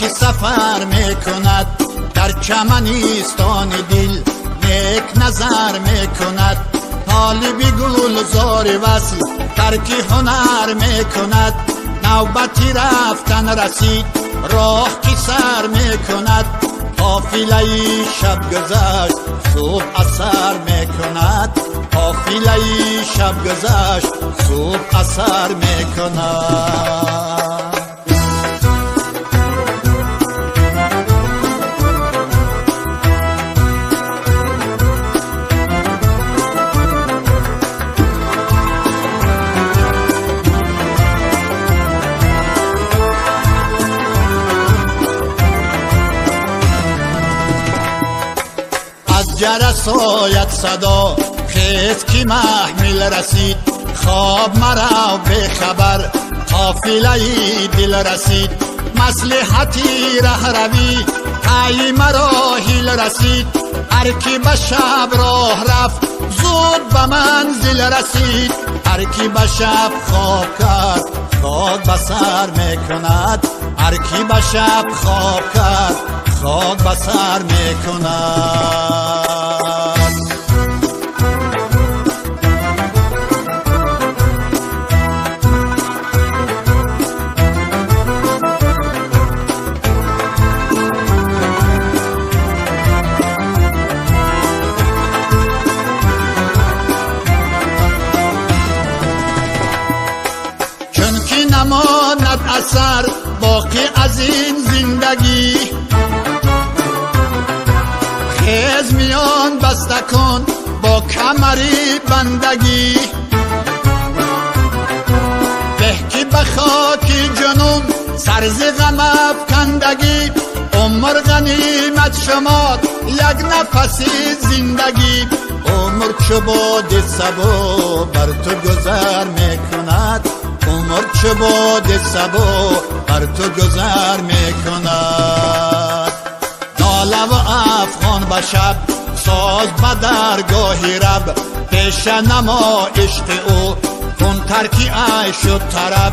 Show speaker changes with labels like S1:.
S1: که سفر میکند در چمنیستان دل نیک نظر میکند. طالب گلزار وصل ترک هنر میکند. نوبتی رفتن رسید راه که سر میکند. قافله شب گذشت صبح اثر میکند. قافله شب گذشت صبح اثر میکند. جرس آید صدا خیز که محمل رسید. خواب مرا به خبر قافله دل رسید. مصلحتی ره روی پی مراحل رسید. هر کی به شب راه رفت زود به منزل رسید. هر کی به شب خواب کرد خاک به سر میکند. هر کی به شب خواب کرد خاک به سر میکند. چونکی نماند اثر باقی از این زندگی. خیز میان بسته کن با کمری بندگی. به که به خاک جنون سرز غم افکندگی. عمر غنیمت شمار یک نفسی زندگی. عمر چو باد صبا بر تو گذر میکند. عمر چو باد صبا بر تو گذر میکند. ناله و افغان به شب ساز به درگاه رب. پیش نما عشق او کن ترکی عیش و طرب.